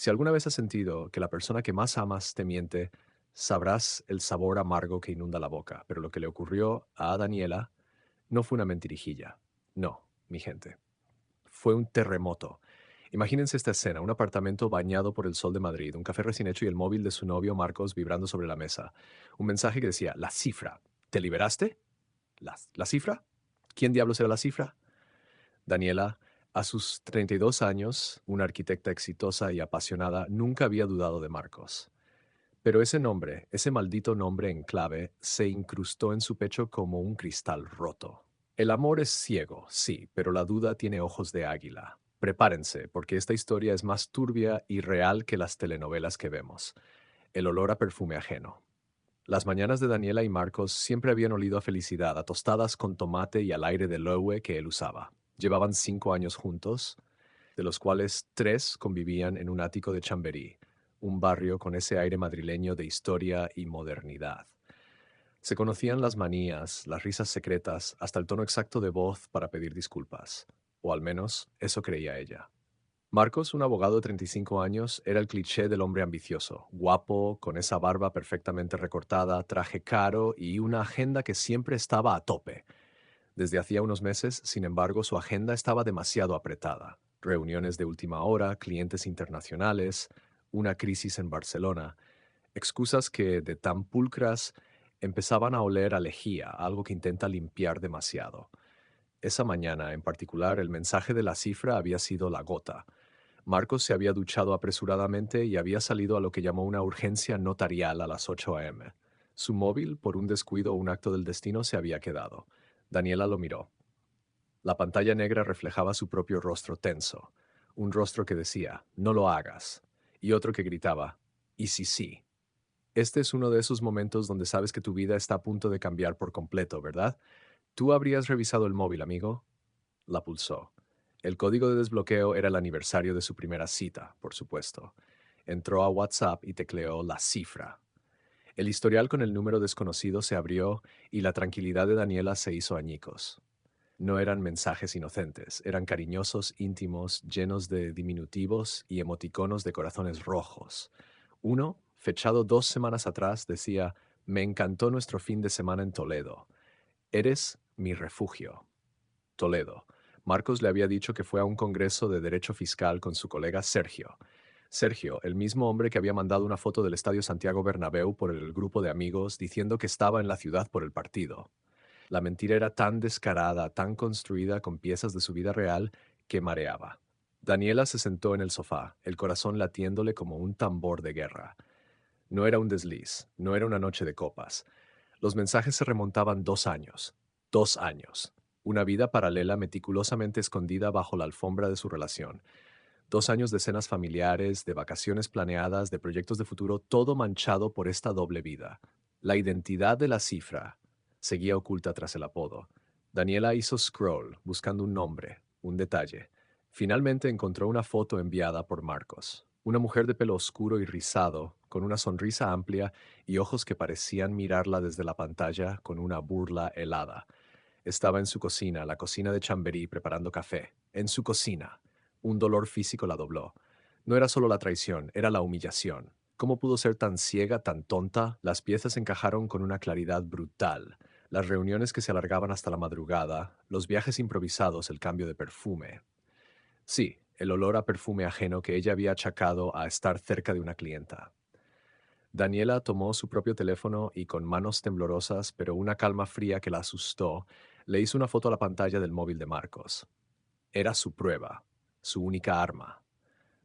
Si alguna vez has sentido que la persona que más amas te miente, sabrás el sabor amargo que inunda la boca. Pero lo que le ocurrió a Daniela no fue una mentirijilla. No, mi gente. Fue un terremoto. Imagínense esta escena, un apartamento bañado por el sol de Madrid, un café recién hecho y el móvil de su novio Marcos vibrando sobre la mesa. Un mensaje que decía, la cifra. ¿Te liberaste? ¿La cifra? ¿Quién diablos era la cifra? Daniela, a sus 32 años, una arquitecta exitosa y apasionada, nunca había dudado de Marcos. Pero ese nombre, ese maldito nombre en clave, se incrustó en su pecho como un cristal roto. El amor es ciego, sí, pero la duda tiene ojos de águila. Prepárense, porque esta historia es más turbia y real que las telenovelas que vemos. El olor a perfume ajeno. Las mañanas de Daniela y Marcos siempre habían olido a felicidad, a tostadas con tomate y al aire de Loewe que él usaba. Llevaban 5 años juntos, de los cuales 3 convivían en un ático de Chamberí, un barrio con ese aire madrileño de historia y modernidad. Se conocían las manías, las risas secretas, hasta el tono exacto de voz para pedir disculpas. O al menos eso creía ella. Marcos, un abogado de 35 años, era el cliché del hombre ambicioso, guapo, con esa barba perfectamente recortada, traje caro y una agenda que siempre estaba a tope. Desde hacía unos meses, sin embargo, su agenda estaba demasiado apretada. Reuniones de última hora, clientes internacionales, una crisis en Barcelona, excusas que, de tan pulcras, empezaban a oler a lejía, algo que intenta limpiar demasiado. Esa mañana, en particular, el mensaje de la cifra había sido la gota. Marcos se había duchado apresuradamente y había salido a lo que llamó una urgencia notarial a las 8 a.m. Su móvil, por un descuido o un acto del destino, se había quedado. Daniela lo miró. La pantalla negra reflejaba su propio rostro tenso, un rostro que decía, no lo hagas, y otro que gritaba, ¿y si sí? Este es uno de esos momentos donde sabes que tu vida está a punto de cambiar por completo, ¿verdad? ¿Tú habrías revisado el móvil, amigo? La pulsó. El código de desbloqueo era el aniversario de su primera cita, por supuesto. Entró a WhatsApp y tecleó la cifra. El historial con el número desconocido se abrió y la tranquilidad de Daniela se hizo añicos. No eran mensajes inocentes, eran cariñosos, íntimos, llenos de diminutivos y emoticonos de corazones rojos. Uno, fechado 2 semanas atrás, decía, me encantó nuestro fin de semana en Toledo. Eres mi refugio. Toledo. Marcos le había dicho que fue a un congreso de derecho fiscal con su colega Sergio. Sergio, el mismo hombre que había mandado una foto del Estadio Santiago Bernabéu por el grupo de amigos diciendo que estaba en la ciudad por el partido. La mentira era tan descarada, tan construida con piezas de su vida real, que mareaba. Daniela se sentó en el sofá, el corazón latiéndole como un tambor de guerra. No era un desliz, no era una noche de copas. Los mensajes se remontaban 2 años. 2 años. Una vida paralela meticulosamente escondida bajo la alfombra de su relación. 2 años de cenas familiares, de vacaciones planeadas, de proyectos de futuro, todo manchado por esta doble vida. La identidad de la cifra seguía oculta tras el apodo. Daniela hizo scroll, buscando un nombre, un detalle. Finalmente encontró una foto enviada por Marcos. Una mujer de pelo oscuro y rizado, con una sonrisa amplia y ojos que parecían mirarla desde la pantalla con una burla helada. Estaba en su cocina, la cocina de Chamberí, preparando café. En su cocina. Un dolor físico la dobló. No era solo la traición, era la humillación. ¿Cómo pudo ser tan ciega, tan tonta? Las piezas encajaron con una claridad brutal. Las reuniones que se alargaban hasta la madrugada, los viajes improvisados, el cambio de perfume. Sí, el olor a perfume ajeno que ella había achacado a estar cerca de una clienta. Daniela tomó su propio teléfono y con manos temblorosas, pero una calma fría que la asustó, le hizo una foto a la pantalla del móvil de Marcos. Era su prueba, su única arma.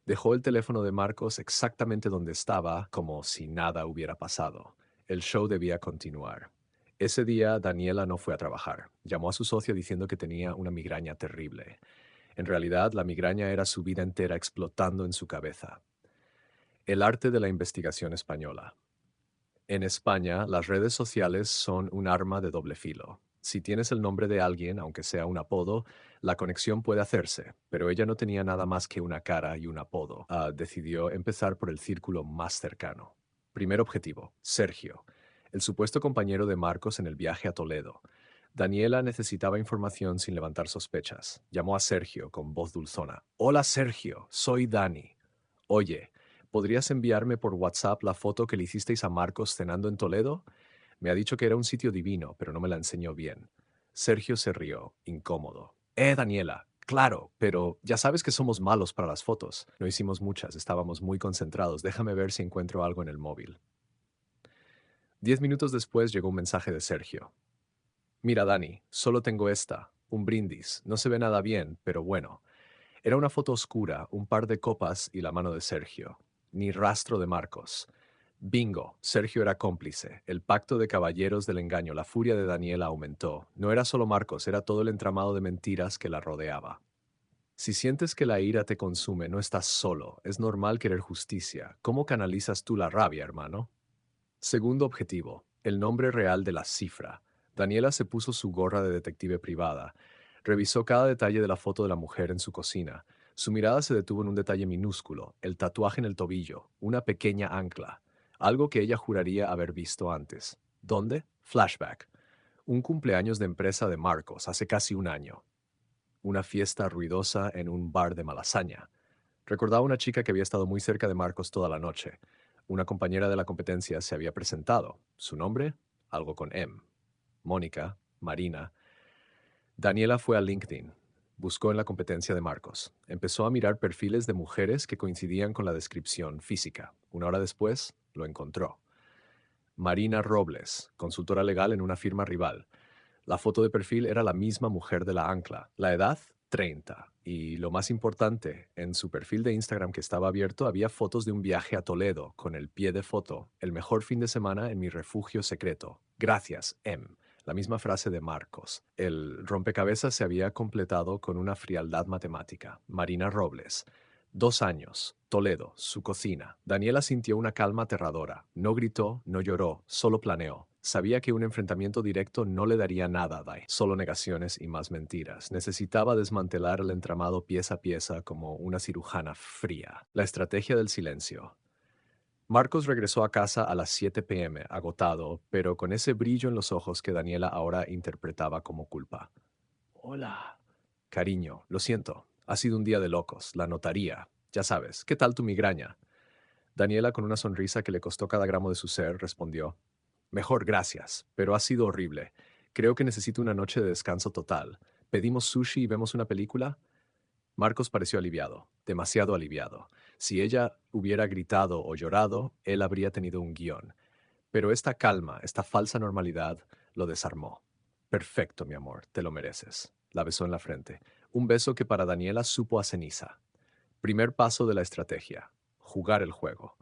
Dejó el teléfono de Marcos exactamente donde estaba, como si nada hubiera pasado. El show debía continuar. Ese día, Daniela no fue a trabajar. Llamó a su socio diciendo que tenía una migraña terrible. En realidad, la migraña era su vida entera explotando en su cabeza. El arte de la investigación española. En España, las redes sociales son un arma de doble filo. Si tienes el nombre de alguien, aunque sea un apodo, la conexión puede hacerse, pero ella no tenía nada más que una cara y un apodo. Decidió empezar por el círculo más cercano. Primer objetivo, Sergio, el supuesto compañero de Marcos en el viaje a Toledo. Daniela necesitaba información sin levantar sospechas. Llamó a Sergio con voz dulzona. Hola Sergio, soy Dani. Oye, ¿Podrías enviarme por WhatsApp la foto que le hicisteis a Marcos cenando en Toledo? Me ha dicho que era un sitio divino, pero no me la enseñó bien. Sergio se rió, incómodo. Daniela, claro, pero ya sabes que somos malos para las fotos. No hicimos muchas, estábamos muy concentrados. Déjame ver si encuentro algo en el móvil. 10 minutos después llegó un mensaje de Sergio. Mira, Dani, solo tengo esta, un brindis. No se ve nada bien, pero bueno. Era una foto oscura, un par de copas y la mano de Sergio. Ni rastro de Marcos. Bingo, Sergio era cómplice. El pacto de caballeros del engaño, la furia de Daniela aumentó. No era solo Marcos, era todo el entramado de mentiras que la rodeaba. Si sientes que la ira te consume, no estás solo. Es normal querer justicia. ¿Cómo canalizas tú la rabia, hermano? Segundo objetivo, el nombre real de la cifra. Daniela se puso su gorra de detective privada. Revisó cada detalle de la foto de la mujer en su cocina. Su mirada se detuvo en un detalle minúsculo, el tatuaje en el tobillo, una pequeña ancla, algo que ella juraría haber visto antes. ¿Dónde? Flashback. Un cumpleaños de empresa de Marcos, hace casi un año. Una fiesta ruidosa en un bar de Malasaña. Recordaba una chica que había estado muy cerca de Marcos toda la noche. Una compañera de la competencia se había presentado. ¿Su nombre? Algo con M. Mónica, Marina. Daniela fue a LinkedIn. Buscó en la competencia de Marcos. Empezó a mirar perfiles de mujeres que coincidían con la descripción física. Una hora después, lo encontró. Marina Robles, consultora legal en una firma rival. La foto de perfil era la misma mujer de la ancla. La edad, 30. Y lo más importante, en su perfil de Instagram que estaba abierto había fotos de un viaje a Toledo, con el pie de foto, el mejor fin de semana en mi refugio secreto. Gracias, M. La misma frase de Marcos. El rompecabezas se había completado con una frialdad matemática. Marina Robles. 2 años. Toledo, su cocina. Daniela sintió una calma aterradora. No gritó, no lloró, solo planeó. Sabía que un enfrentamiento directo no le daría nada a Dai, solo negaciones y más mentiras. Necesitaba desmantelar el entramado pieza a pieza como una cirujana fría. La estrategia del silencio. Marcos regresó a casa a las 7 p.m., agotado, pero con ese brillo en los ojos que Daniela ahora interpretaba como culpa. Hola. Cariño, lo siento. Ha sido un día de locos, la notaría. Ya sabes, ¿qué tal tu migraña? Daniela, con una sonrisa que le costó cada gramo de su ser, respondió. Mejor, gracias, pero ha sido horrible. Creo que necesito una noche de descanso total. ¿Pedimos sushi y vemos una película? Marcos pareció aliviado, demasiado aliviado. Si ella hubiera gritado o llorado, él habría tenido un guión. Pero esta calma, esta falsa normalidad, lo desarmó. Perfecto, mi amor, te lo mereces. La besó en la frente. Un beso que para Daniela supo a ceniza. Primer paso de la estrategia. Jugar el juego.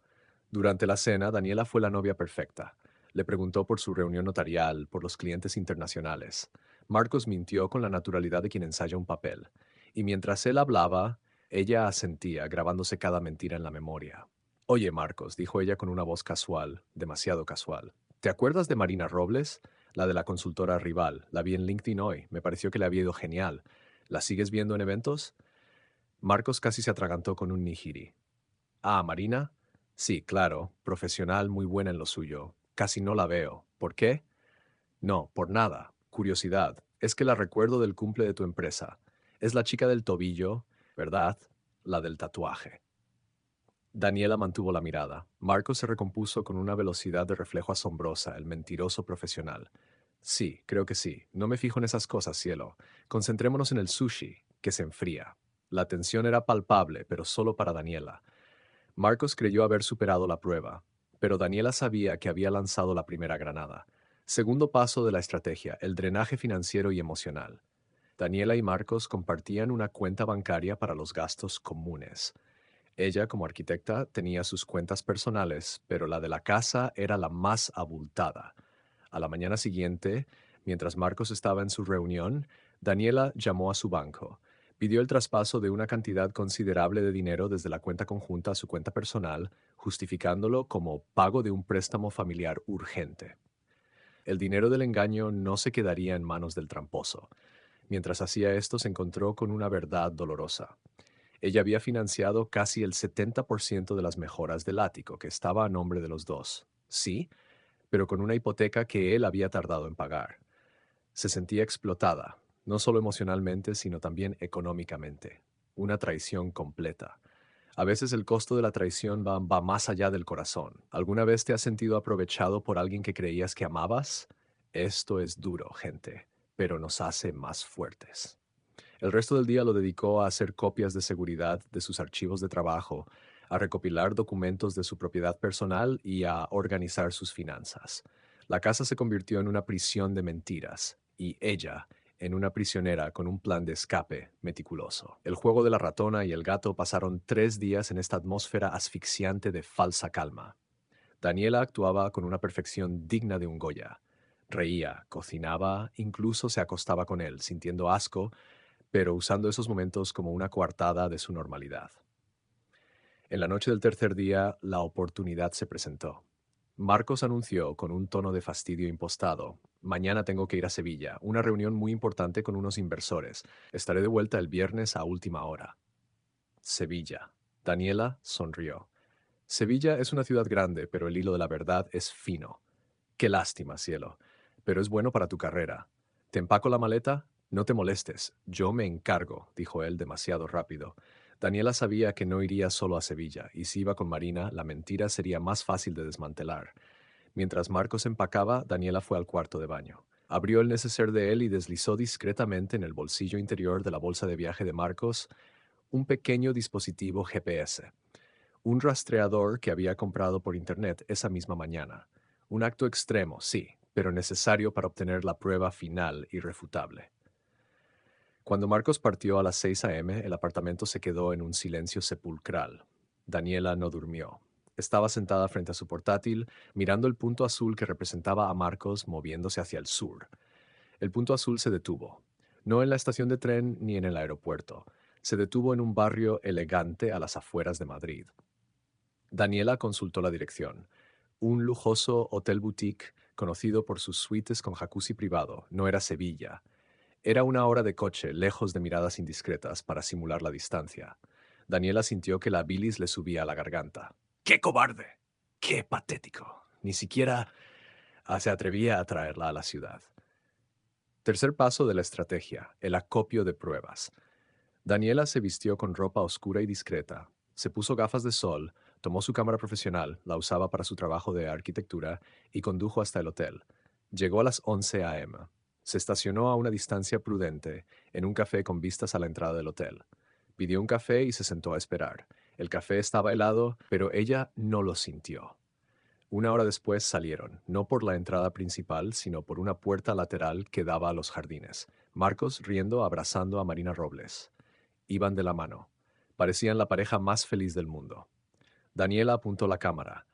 Durante la cena, Daniela fue la novia perfecta. Le preguntó por su reunión notarial, por los clientes internacionales. Marcos mintió con la naturalidad de quien ensaya un papel. Y mientras él hablaba, ella asentía, grabándose cada mentira en la memoria. Oye, Marcos, dijo ella con una voz casual, demasiado casual. ¿Te acuerdas de Marina Robles? La de la consultora rival. La vi en LinkedIn hoy. Me pareció que le había ido genial. ¿La sigues viendo en eventos? Marcos casi se atragantó con un nigiri. Ah, Marina. Sí, claro, profesional, muy buena en lo suyo. Casi no la veo. ¿Por qué? No, por nada. Curiosidad. Es que la recuerdo del cumple de tu empresa. Es la chica del tobillo, ¿verdad? La del tatuaje. Daniela mantuvo la mirada. Marcos se recompuso con una velocidad de reflejo asombrosa, el mentiroso profesional. Sí, creo que sí. No me fijo en esas cosas, cielo. Concentrémonos en el sushi, que se enfría. La tensión era palpable, pero solo para Daniela. Marcos creyó haber superado la prueba, pero Daniela sabía que había lanzado la primera granada. Segundo paso de la estrategia, el drenaje financiero y emocional. Daniela y Marcos compartían una cuenta bancaria para los gastos comunes. Ella, como arquitecta, tenía sus cuentas personales, pero la de la casa era la más abultada. A la mañana siguiente, mientras Marcos estaba en su reunión, Daniela llamó a su banco. Pidió el traspaso de una cantidad considerable de dinero desde la cuenta conjunta a su cuenta personal, justificándolo como pago de un préstamo familiar urgente. El dinero del engaño no se quedaría en manos del tramposo. Mientras hacía esto, se encontró con una verdad dolorosa. Ella había financiado casi el 70% de las mejoras del ático, que estaba a nombre de los dos. Sí, pero con una hipoteca que él había tardado en pagar. Se sentía explotada, no solo emocionalmente, sino también económicamente. Una traición completa. A veces el costo de la traición va más allá del corazón. ¿Alguna vez te has sentido aprovechado por alguien que creías que amabas? Esto es duro, gente, pero nos hace más fuertes. El resto del día lo dedicó a hacer copias de seguridad de sus archivos de trabajo, a recopilar documentos de su propiedad personal y a organizar sus finanzas. La casa se convirtió en una prisión de mentiras y ella en una prisionera con un plan de escape meticuloso. El juego de la ratona y el gato pasaron 3 días en esta atmósfera asfixiante de falsa calma. Daniela actuaba con una perfección digna de un Goya. Reía, cocinaba, incluso se acostaba con él, sintiendo asco, pero usando esos momentos como una coartada de su normalidad. En la noche del tercer día, la oportunidad se presentó. Marcos anunció con un tono de fastidio impostado: mañana tengo que ir a Sevilla, una reunión muy importante con unos inversores. Estaré de vuelta el viernes a última hora. Sevilla. Daniela sonrió. Sevilla es una ciudad grande, pero el hilo de la verdad es fino. Qué lástima, cielo. Pero es bueno para tu carrera. ¿Te empaco la maleta? No te molestes. Yo me encargo, dijo él demasiado rápido. Daniela sabía que no iría solo a Sevilla, y si iba con Marina, la mentira sería más fácil de desmantelar. Mientras Marcos empacaba, Daniela fue al cuarto de baño. Abrió el neceser de él y deslizó discretamente en el bolsillo interior de la bolsa de viaje de Marcos un pequeño dispositivo GPS. Un rastreador que había comprado por internet esa misma mañana. Un acto extremo, sí, pero necesario para obtener la prueba final irrefutable. Cuando Marcos partió a las 6 a.m., el apartamento se quedó en un silencio sepulcral. Daniela no durmió. Estaba sentada frente a su portátil, mirando el punto azul que representaba a Marcos moviéndose hacia el sur. El punto azul se detuvo. No en la estación de tren ni en el aeropuerto. Se detuvo en un barrio elegante a las afueras de Madrid. Daniela consultó la dirección. Un lujoso hotel boutique conocido por sus suites con jacuzzi privado. No era Sevilla. Era una hora de coche, lejos de miradas indiscretas para simular la distancia. Daniela sintió que la bilis le subía a la garganta. ¡Qué cobarde! ¡Qué patético! Ni siquiera se atrevía a traerla a la ciudad. Tercer paso de la estrategia, el acopio de pruebas. Daniela se vistió con ropa oscura y discreta, se puso gafas de sol, tomó su cámara profesional, la usaba para su trabajo de arquitectura, y condujo hasta el hotel. Llegó a las 11 a.m. Se estacionó a una distancia prudente, en un café con vistas a la entrada del hotel. Pidió un café y se sentó a esperar. El café estaba helado, pero ella no lo sintió. Una hora después salieron, no por la entrada principal, sino por una puerta lateral que daba a los jardines. Marcos riendo, abrazando a Marina Robles. Iban de la mano. Parecían la pareja más feliz del mundo. Daniela apuntó la cámara.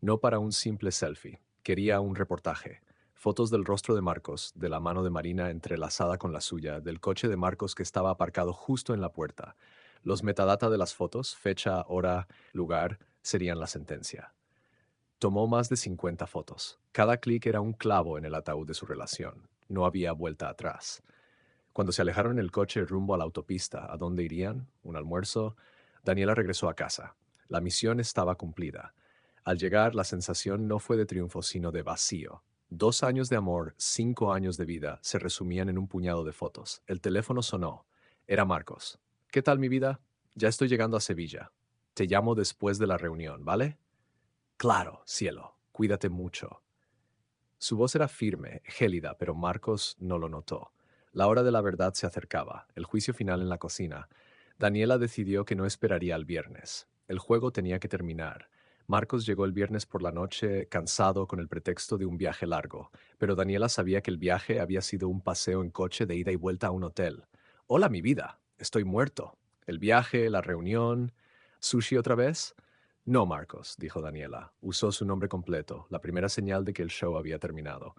No para un simple selfie. Quería un reportaje. Fotos del rostro de Marcos, de la mano de Marina entrelazada con la suya, del coche de Marcos que estaba aparcado justo en la puerta. Los metadata de las fotos, fecha, hora, lugar, serían la sentencia. Tomó más de 50 fotos. Cada clic era un clavo en el ataúd de su relación. No había vuelta atrás. Cuando se alejaron en el coche rumbo a la autopista, ¿a dónde irían? ¿Un almuerzo? Daniela regresó a casa. La misión estaba cumplida. Al llegar, la sensación no fue de triunfo, sino de vacío. 2 años de amor, 5 años de vida, se resumían en un puñado de fotos. El teléfono sonó. Era Marcos. ¿Qué tal, mi vida? Ya estoy llegando a Sevilla. Te llamo después de la reunión, ¿vale? Claro, cielo. Cuídate mucho. Su voz era firme, gélida, pero Marcos no lo notó. La hora de la verdad se acercaba, el juicio final en la cocina. Daniela decidió que no esperaría al viernes. El juego tenía que terminar. Marcos llegó el viernes por la noche, cansado con el pretexto de un viaje largo, pero Daniela sabía que el viaje había sido un paseo en coche de ida y vuelta a un hotel. Hola, mi vida. Estoy muerto. El viaje, la reunión. ¿Sushi otra vez? No, Marcos, dijo Daniela. Usó su nombre completo, la primera señal de que el show había terminado.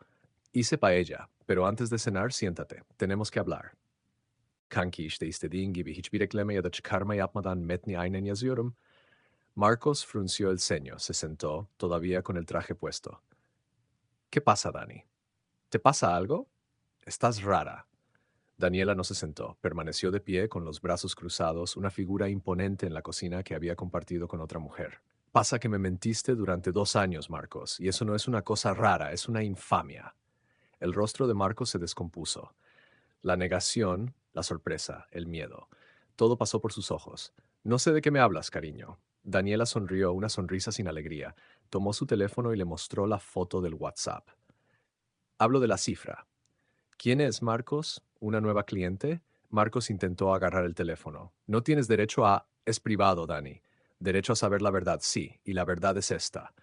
Hice paella, pero antes de cenar, siéntate. Tenemos que hablar. Kanki işte istediğin gibi hiçbir ekleme ya da çıkarma yapmadan metni aynen yazıyorum. Marcos frunció el ceño, se sentó, todavía con el traje puesto. ¿Qué pasa, Dani? ¿Te pasa algo? Estás rara. Daniela no se sentó, permaneció de pie con los brazos cruzados, una figura imponente en la cocina que había compartido con otra mujer. Pasa que me mentiste durante 2 años, Marcos, y eso no es una cosa rara, es una infamia. El rostro de Marcos se descompuso. La negación, la sorpresa, el miedo. Todo pasó por sus ojos. No sé de qué me hablas, cariño. Daniela sonrió, una sonrisa sin alegría. Tomó su teléfono y le mostró la foto del WhatsApp. Hablo de la cifra. ¿Quién es Marcos? ¿Una nueva cliente? Marcos intentó agarrar el teléfono. No tienes derecho a... Es privado, Dani. Derecho a saber la verdad, sí, y la verdad es esta.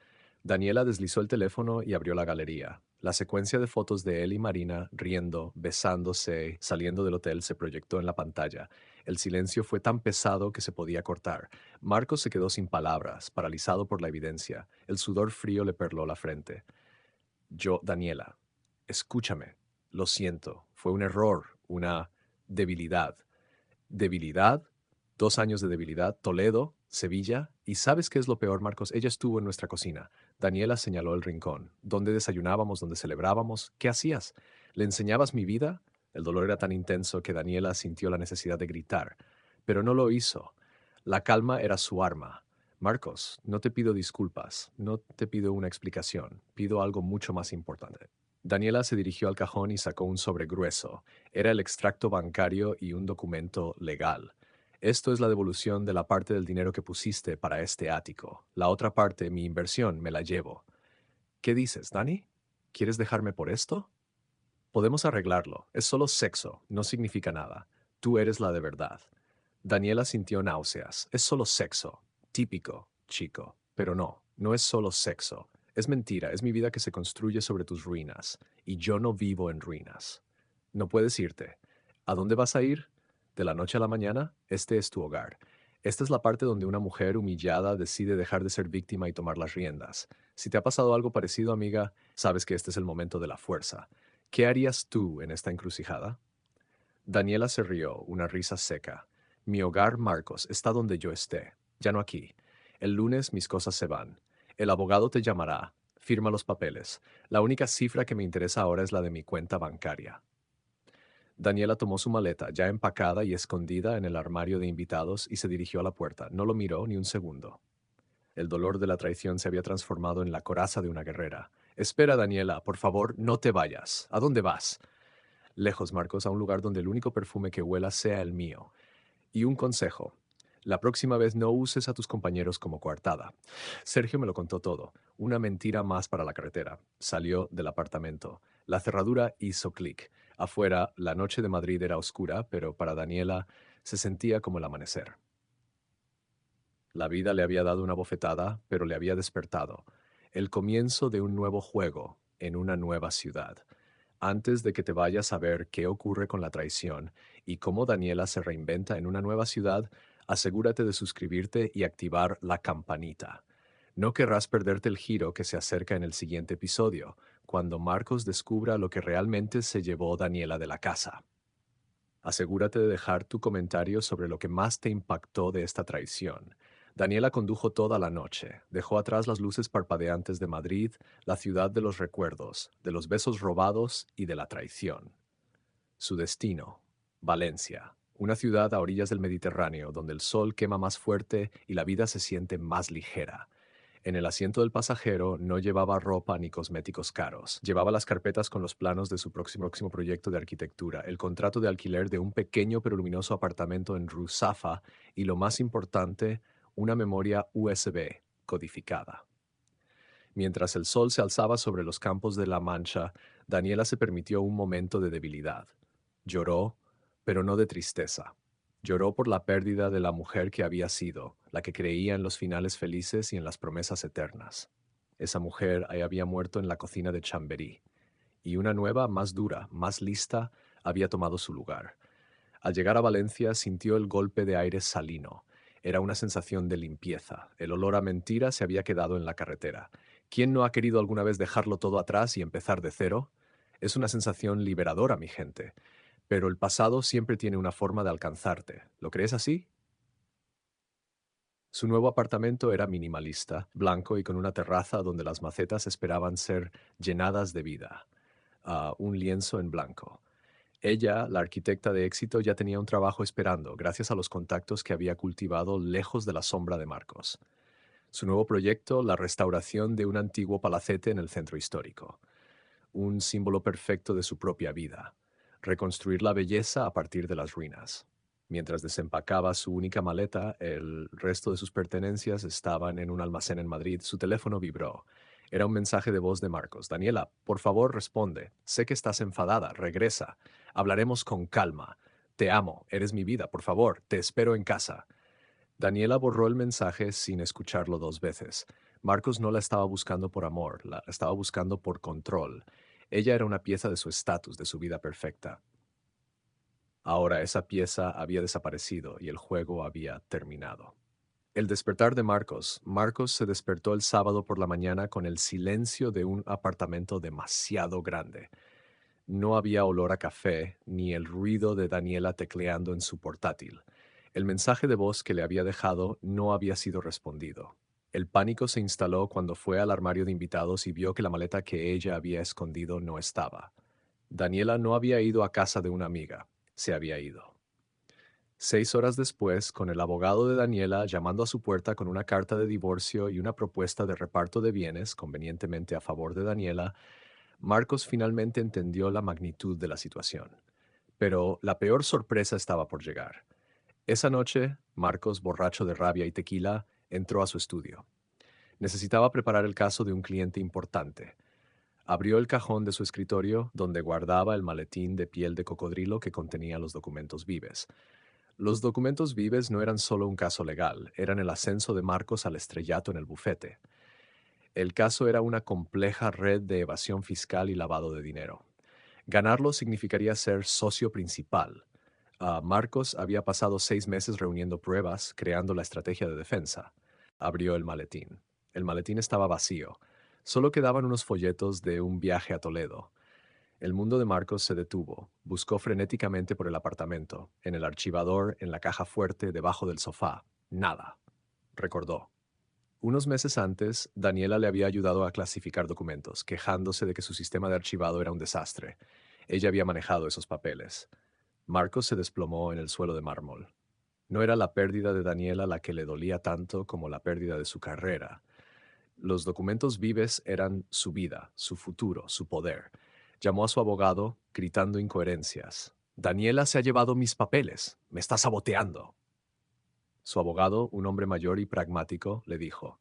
Daniela deslizó el teléfono y abrió la galería. La secuencia de fotos de él y Marina, riendo, besándose, saliendo del hotel, se proyectó en la pantalla. El silencio fue tan pesado que se podía cortar. Marcos se quedó sin palabras, paralizado por la evidencia. El sudor frío le perló la frente. Daniela, escúchame. Lo siento. Fue un error, una debilidad. ¿Debilidad? 2 años de debilidad. Toledo, Sevilla. ¿Y sabes qué es lo peor, Marcos? Ella estuvo en nuestra cocina. Daniela señaló el rincón. ¿Dónde desayunábamos? ¿Dónde celebrábamos? ¿Qué hacías? ¿Le enseñabas mi vida? El dolor era tan intenso que Daniela sintió la necesidad de gritar. Pero no lo hizo. La calma era su arma. Marcos, no te pido disculpas, no te pido una explicación, pido algo mucho más importante. Daniela se dirigió al cajón y sacó un sobre grueso. Era el extracto bancario y un documento legal. Esto es la devolución de la parte del dinero que pusiste para este ático. La otra parte, mi inversión, me la llevo. ¿Qué dices, Dani? ¿Quieres dejarme por esto? Podemos arreglarlo. Es solo sexo, no significa nada. Tú eres la de verdad. Daniela sintió náuseas. Es solo sexo. Típico, chico. Pero no, no es solo sexo. Es mentira, es mi vida que se construye sobre tus ruinas. Y yo no vivo en ruinas. No puedes irte. ¿A dónde vas a ir? ¿De la noche a la mañana? Este es tu hogar. Esta es la parte donde una mujer humillada decide dejar de ser víctima y tomar las riendas. Si te ha pasado algo parecido, amiga, sabes que este es el momento de la fuerza. ¿Qué harías tú en esta encrucijada? Daniela se rió, una risa seca. Mi hogar, Marcos, está donde yo esté, ya no aquí. El lunes mis cosas se van. El abogado te llamará. Firma los papeles. La única cifra que me interesa ahora es la de mi cuenta bancaria. Daniela tomó su maleta, ya empacada y escondida en el armario de invitados, y se dirigió a la puerta. No lo miró ni un segundo. El dolor de la traición se había transformado en la coraza de una guerrera. Espera, Daniela, por favor, no te vayas. ¿A dónde vas? Lejos, Marcos, a un lugar donde el único perfume que huela sea el mío. Y un consejo. La próxima vez no uses a tus compañeros como coartada. Sergio me lo contó todo. Una mentira más para la carretera. Salió del apartamento. La cerradura hizo clic. Afuera, la noche de Madrid era oscura, pero para Daniela se sentía como el amanecer. La vida le había dado una bofetada, pero le había despertado. El comienzo de un nuevo juego en una nueva ciudad. Antes de que te vayas a ver qué ocurre con la traición y cómo Daniela se reinventa en una nueva ciudad, asegúrate de suscribirte y activar la campanita. No querrás perderte el giro que se acerca en el siguiente episodio, cuando Marcos descubra lo que realmente se llevó Daniela de la casa. Asegúrate de dejar tu comentario sobre lo que más te impactó de esta traición. Daniela condujo toda la noche, dejó atrás las luces parpadeantes de Madrid, la ciudad de los recuerdos, de los besos robados y de la traición. Su destino, Valencia, una ciudad a orillas del Mediterráneo donde el sol quema más fuerte y la vida se siente más ligera. En el asiento del pasajero no llevaba ropa ni cosméticos caros. Llevaba las carpetas con los planos de su próximo proyecto de arquitectura, el contrato de alquiler de un pequeño pero luminoso apartamento en Ruzafa y, lo más importante, una memoria USB codificada. Mientras el sol se alzaba sobre los campos de La Mancha, Daniela se permitió un momento de debilidad. Lloró, pero no de tristeza. Lloró por la pérdida de la mujer que había sido, la que creía en los finales felices y en las promesas eternas. Esa mujer había muerto en la cocina de Chamberí, y una nueva, más dura, más lista, había tomado su lugar. Al llegar a Valencia sintió el golpe de aire salino. Era una sensación de limpieza. El olor a mentira se había quedado en la carretera. ¿Quién no ha querido alguna vez dejarlo todo atrás y empezar de cero? Es una sensación liberadora, mi gente. Pero el pasado siempre tiene una forma de alcanzarte. ¿Lo crees así? Su nuevo apartamento era minimalista, blanco y con una terraza donde las macetas esperaban ser llenadas de vida. Un lienzo en blanco. Ella, la arquitecta de éxito, ya tenía un trabajo esperando, gracias a los contactos que había cultivado lejos de la sombra de Marcos. Su nuevo proyecto, la restauración de un antiguo palacete en el centro histórico. Un símbolo perfecto de su propia vida. Reconstruir la belleza a partir de las ruinas. Mientras desempacaba su única maleta, el resto de sus pertenencias estaban en un almacén en Madrid. Su teléfono vibró. Era un mensaje de voz de Marcos. Daniela, por favor, responde. Sé que estás enfadada. Regresa. Hablaremos con calma. Te amo. Eres mi vida. Por favor, te espero en casa. Daniela borró el mensaje sin escucharlo dos veces. Marcos no la estaba buscando por amor, la estaba buscando por control. Ella era una pieza de su estatus, de su vida perfecta. Ahora esa pieza había desaparecido y el juego había terminado. El despertar de Marcos. Marcos se despertó el sábado por la mañana con el silencio de un apartamento demasiado grande. No había olor a café ni el ruido de Daniela tecleando en su portátil. El mensaje de voz que le había dejado no había sido respondido. El pánico se instaló cuando fue al armario de invitados y vio que la maleta que ella había escondido no estaba. Daniela no había ido a casa de una amiga, se había ido. 6 horas después, con el abogado de Daniela llamando a su puerta con una carta de divorcio y una propuesta de reparto de bienes convenientemente a favor de Daniela, Marcos finalmente entendió la magnitud de la situación. Pero la peor sorpresa estaba por llegar. Esa noche, Marcos, borracho de rabia y tequila, entró a su estudio. Necesitaba preparar el caso de un cliente importante. Abrió el cajón de su escritorio, donde guardaba el maletín de piel de cocodrilo que contenía los documentos vives. Los documentos vives no eran solo un caso legal, eran el ascenso de Marcos al estrellato en el bufete. El caso era una compleja red de evasión fiscal y lavado de dinero. Ganarlo significaría ser socio principal. Marcos había pasado 6 meses reuniendo pruebas, creando la estrategia de defensa. Abrió el maletín. El maletín estaba vacío. Solo quedaban unos folletos de un viaje a Toledo. El mundo de Marcos se detuvo. Buscó frenéticamente por el apartamento, en el archivador, en la caja fuerte, debajo del sofá. Nada. Recordó. Unos meses antes, Daniela le había ayudado a clasificar documentos, quejándose de que su sistema de archivado era un desastre. Ella había manejado esos papeles. Marcos se desplomó en el suelo de mármol. No era la pérdida de Daniela la que le dolía tanto como la pérdida de su carrera. Los documentos vives eran su vida, su futuro, su poder. Llamó a su abogado, gritando incoherencias. Daniela se ha llevado mis papeles. Me está saboteando. Su abogado, un hombre mayor y pragmático, le dijo: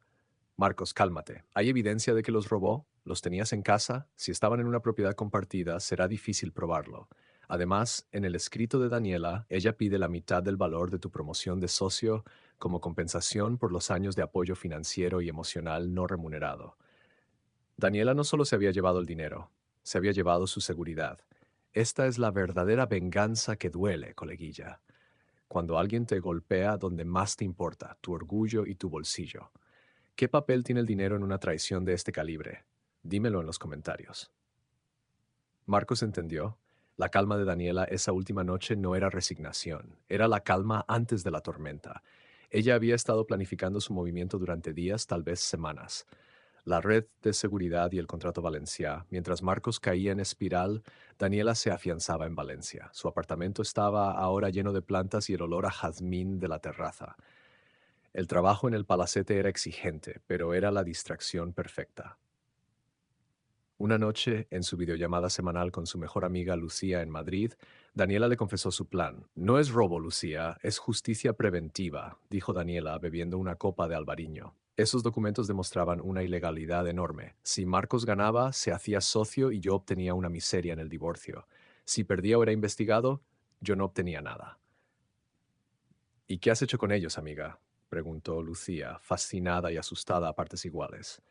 Marcos, cálmate. ¿Hay evidencia de que los robó? ¿Los tenías en casa? Si estaban en una propiedad compartida, será difícil probarlo. Además, en el escrito de Daniela, ella pide la mitad del valor de tu promoción de socio como compensación por los años de apoyo financiero y emocional no remunerado. Daniela no solo se había llevado el dinero, se había llevado su seguridad. Esta es la verdadera venganza que duele, coleguilla. Cuando alguien te golpea donde más te importa, tu orgullo y tu bolsillo. ¿Qué papel tiene el dinero en una traición de este calibre? Dímelo en los comentarios. Marcos entendió. La calma de Daniela esa última noche no era resignación, era la calma antes de la tormenta. Ella había estado planificando su movimiento durante días, tal vez semanas. La red de seguridad y el contrato Valencia. Mientras Marcos caía en espiral, Daniela se afianzaba en Valencia. Su apartamento estaba ahora lleno de plantas y el olor a jazmín de la terraza. El trabajo en el palacete era exigente, pero era la distracción perfecta. Una noche, en su videollamada semanal con su mejor amiga Lucía en Madrid, Daniela le confesó su plan. No es robo, Lucía, es justicia preventiva, dijo Daniela bebiendo una copa de albariño. Esos documentos demostraban una ilegalidad enorme. Si Marcos ganaba, se hacía socio y yo obtenía una miseria en el divorcio. Si perdía o era investigado, yo no obtenía nada. ¿Y qué has hecho con ellos, amiga?, preguntó Lucía, fascinada y asustada a partes iguales.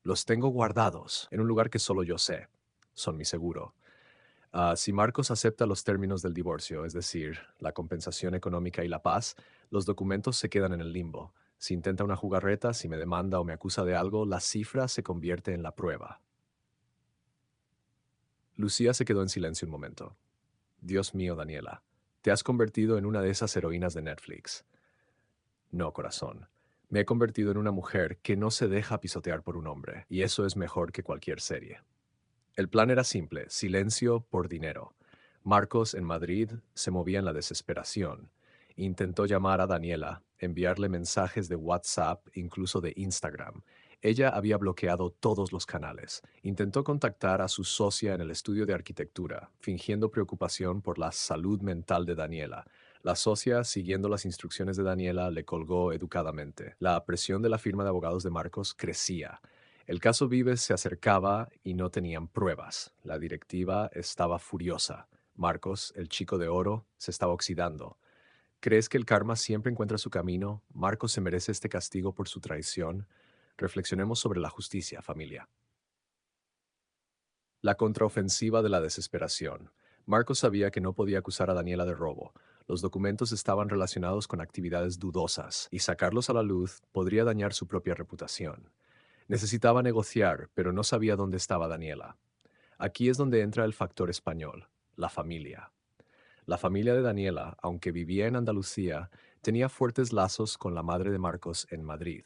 Los tengo guardados en un lugar que solo yo sé. Son mi seguro. Si Marcos acepta los términos del divorcio, es decir, la compensación económica y la paz, los documentos se quedan en el limbo. Si intenta una jugarreta, si me demanda o me acusa de algo, la cifra se convierte en la prueba. Lucía se quedó en silencio un momento. Dios mío, Daniela, te has convertido en una de esas heroínas de Netflix. No, corazón. Me he convertido en una mujer que no se deja pisotear por un hombre, y eso es mejor que cualquier serie. El plan era simple: silencio por dinero. Marcos, en Madrid, se movía en la desesperación. Intentó llamar a Daniela, enviarle mensajes de WhatsApp, incluso de Instagram. Ella había bloqueado todos los canales. Intentó contactar a su socia en el estudio de arquitectura, fingiendo preocupación por la salud mental de Daniela. La socia, siguiendo las instrucciones de Daniela, le colgó educadamente. La presión de la firma de abogados de Marcos crecía. El caso Vives se acercaba y no tenían pruebas. La directiva estaba furiosa. Marcos, el chico de oro, se estaba oxidando. ¿Crees que el karma siempre encuentra su camino? ¿Marcos se merece este castigo por su traición? Reflexionemos sobre la justicia, familia. La contraofensiva de la desesperación. Marcos sabía que no podía acusar a Daniela de robo. Los documentos estaban relacionados con actividades dudosas, y sacarlos a la luz podría dañar su propia reputación. Necesitaba negociar, pero no sabía dónde estaba Daniela. Aquí es donde entra el factor español, la familia. La familia de Daniela, aunque vivía en Andalucía, tenía fuertes lazos con la madre de Marcos en Madrid.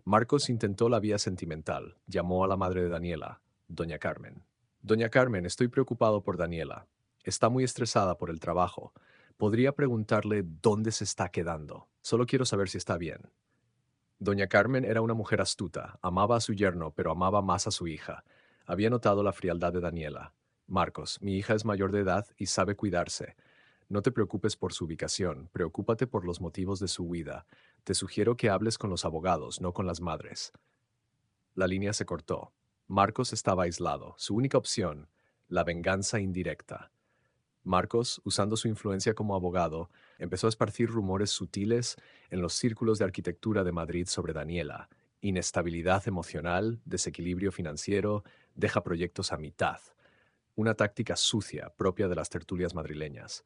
Marcos intentó la vía sentimental, llamó a la madre de Daniela, doña Carmen. Doña Carmen, estoy preocupado por Daniela. Está muy estresada por el trabajo. ¿Podría preguntarle dónde se está quedando? Solo quiero saber si está bien. Doña Carmen era una mujer astuta, amaba a su yerno, pero amaba más a su hija. Había notado la frialdad de Daniela. Marcos, mi hija es mayor de edad y sabe cuidarse. No te preocupes por su ubicación, preocúpate por los motivos de su huida. Te sugiero que hables con los abogados, no con las madres. La línea se cortó. Marcos estaba aislado. Su única opción, la venganza indirecta. Marcos, usando su influencia como abogado, empezó a esparcir rumores sutiles en los círculos de arquitectura de Madrid sobre Daniela. Inestabilidad emocional, desequilibrio financiero, deja proyectos a mitad. Una táctica sucia propia de las tertulias madrileñas.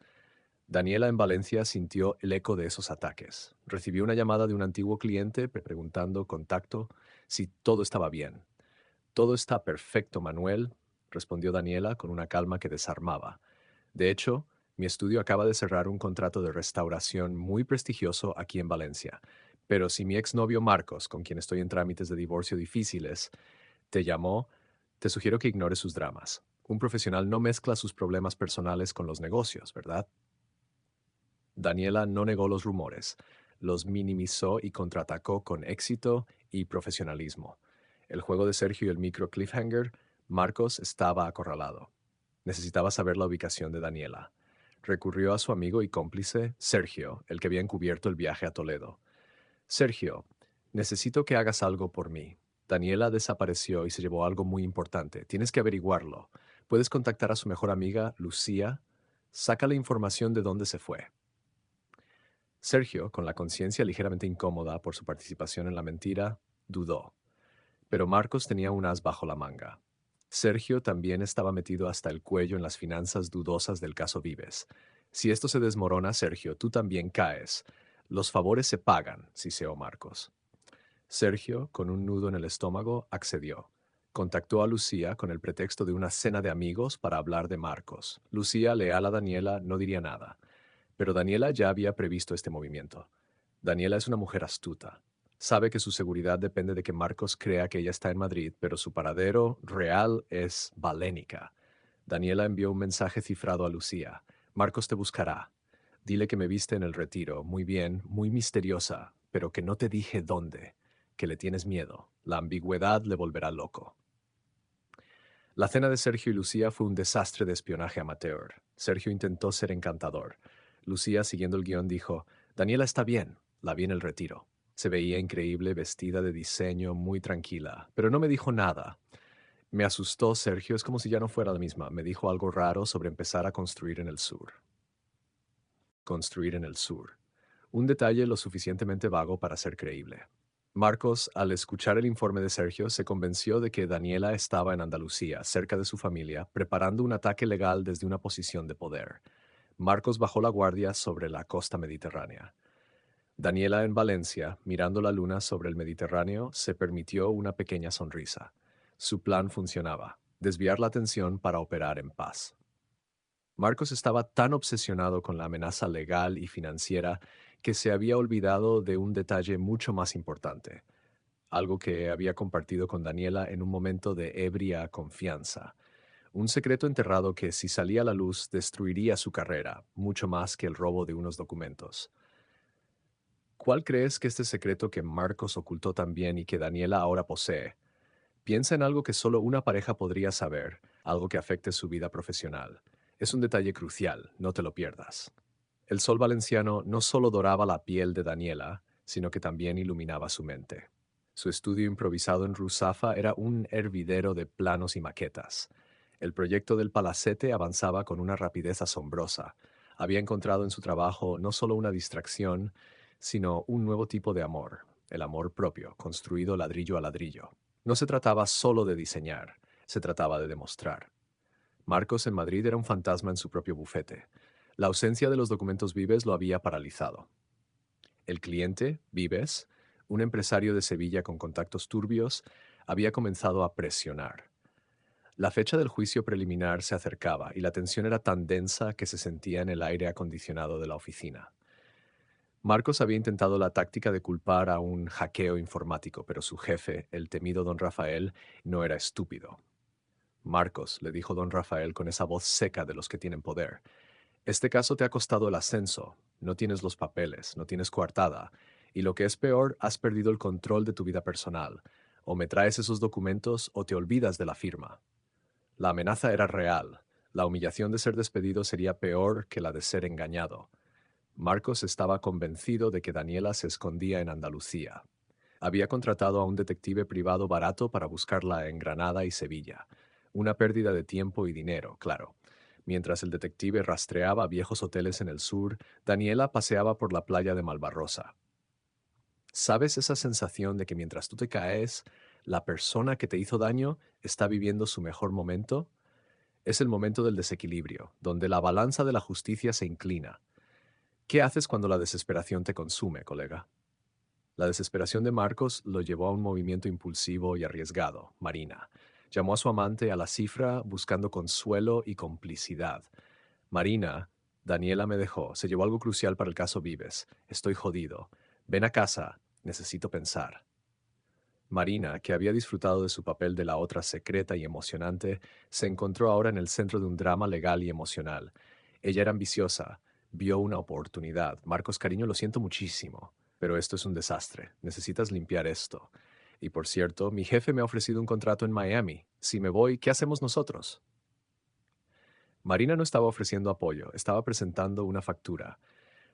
Daniela en Valencia sintió el eco de esos ataques. Recibió una llamada de un antiguo cliente preguntando contacto si todo estaba bien. Todo está perfecto, Manuel, respondió Daniela con una calma que desarmaba. De hecho, mi estudio acaba de cerrar un contrato de restauración muy prestigioso aquí en Valencia. Pero si mi exnovio Marcos, con quien estoy en trámites de divorcio difíciles, te llamó, te sugiero que ignores sus dramas. Un profesional no mezcla sus problemas personales con los negocios, ¿verdad? Daniela no negó los rumores, los minimizó y contraatacó con éxito y profesionalismo. El juego de Sergio y el micro cliffhanger, Marcos estaba acorralado. Necesitaba saber la ubicación de Daniela. Recurrió a su amigo y cómplice, Sergio, el que había encubierto el viaje a Toledo. Sergio, necesito que hagas algo por mí. Daniela desapareció y se llevó algo muy importante. Tienes que averiguarlo. ¿Puedes contactar a su mejor amiga, Lucía? Saca la información de dónde se fue. Sergio, con la conciencia ligeramente incómoda por su participación en la mentira, dudó. Pero Marcos tenía un as bajo la manga. Sergio también estaba metido hasta el cuello en las finanzas dudosas del caso Vives. Si esto se desmorona, Sergio, tú también caes. Los favores se pagan, siseó Marcos. Sergio, con un nudo en el estómago, accedió. Contactó a Lucía con el pretexto de una cena de amigos para hablar de Marcos. Lucía, leal a Daniela, no diría nada. Pero Daniela ya había previsto este movimiento. Daniela es una mujer astuta. Sabe que su seguridad depende de que Marcos crea que ella está en Madrid, pero su paradero real es Valénica. Daniela envió un mensaje cifrado a Lucía. Marcos te buscará. Dile que me viste en el retiro, muy bien, muy misteriosa, pero que no te dije dónde, que le tienes miedo. La ambigüedad le volverá loco. La cena de Sergio y Lucía fue un desastre de espionaje amateur. Sergio intentó ser encantador. Lucía, siguiendo el guión, dijo, Daniela está bien, la vi en el retiro. Se veía increíble, vestida de diseño, muy tranquila, pero no me dijo nada. Me asustó Sergio, es como si ya no fuera la misma. Me dijo algo raro sobre empezar a construir en el sur. Construir en el sur. Un detalle lo suficientemente vago para ser creíble. Marcos, al escuchar el informe de Sergio, se convenció de que Daniela estaba en Andalucía, cerca de su familia, preparando un ataque legal desde una posición de poder. Marcos bajó la guardia sobre la costa mediterránea. Daniela en Valencia, mirando la luna sobre el Mediterráneo, se permitió una pequeña sonrisa. Su plan funcionaba, desviar la atención para operar en paz. Marcos estaba tan obsesionado con la amenaza legal y financiera que se había olvidado de un detalle mucho más importante, algo que había compartido con Daniela en un momento de ebria confianza, un secreto enterrado que si salía a la luz destruiría su carrera, mucho más que el robo de unos documentos. ¿Cuál crees que este secreto que Marcos ocultó también y que Daniela ahora posee? Piensa en algo que solo una pareja podría saber, algo que afecte su vida profesional. Es un detalle crucial, no te lo pierdas. El sol valenciano no solo doraba la piel de Daniela, sino que también iluminaba su mente. Su estudio improvisado en Ruzafa era un hervidero de planos y maquetas. El proyecto del palacete avanzaba con una rapidez asombrosa. Había encontrado en su trabajo no solo una distracción, sino un nuevo tipo de amor, el amor propio, construido ladrillo a ladrillo. No se trataba solo de diseñar, se trataba de demostrar. Marcos en Madrid era un fantasma en su propio bufete. La ausencia de los documentos Vives lo había paralizado. El cliente, Vives, un empresario de Sevilla con contactos turbios, había comenzado a presionar. La fecha del juicio preliminar se acercaba y la tensión era tan densa que se sentía en el aire acondicionado de la oficina. Marcos había intentado la táctica de culpar a un hackeo informático, pero su jefe, el temido don Rafael, no era estúpido. Marcos, le dijo don Rafael con esa voz seca de los que tienen poder, este caso te ha costado el ascenso, no tienes los papeles, no tienes coartada, y lo que es peor, has perdido el control de tu vida personal. O me traes esos documentos o te olvidas de la firma. La amenaza era real. La humillación de ser despedido sería peor que la de ser engañado. Marcos estaba convencido de que Daniela se escondía en Andalucía. Había contratado a un detective privado barato para buscarla en Granada y Sevilla. Una pérdida de tiempo y dinero, claro. Mientras el detective rastreaba viejos hoteles en el sur, Daniela paseaba por la playa de Malvarrosa. ¿Sabes esa sensación de que mientras tú te caes, la persona que te hizo daño está viviendo su mejor momento? Es el momento del desequilibrio, donde la balanza de la justicia se inclina. ¿Qué haces cuando la desesperación te consume, colega? La desesperación de Marcos lo llevó a un movimiento impulsivo y arriesgado. Marina llamó a su amante a la cifra buscando consuelo y complicidad. Marina, Daniela me dejó. Se llevó algo crucial para el caso Vives. Estoy jodido. Ven a casa. Necesito pensar. Marina, que había disfrutado de su papel de la otra secreta y emocionante, se encontró ahora en el centro de un drama legal y emocional. Ella era ambiciosa, vio una oportunidad. Marcos, cariño, lo siento muchísimo, pero esto es un desastre. Necesitas limpiar esto. Y por cierto, mi jefe me ha ofrecido un contrato en Miami. Si me voy, ¿qué hacemos nosotros? Marina no estaba ofreciendo apoyo, estaba presentando una factura.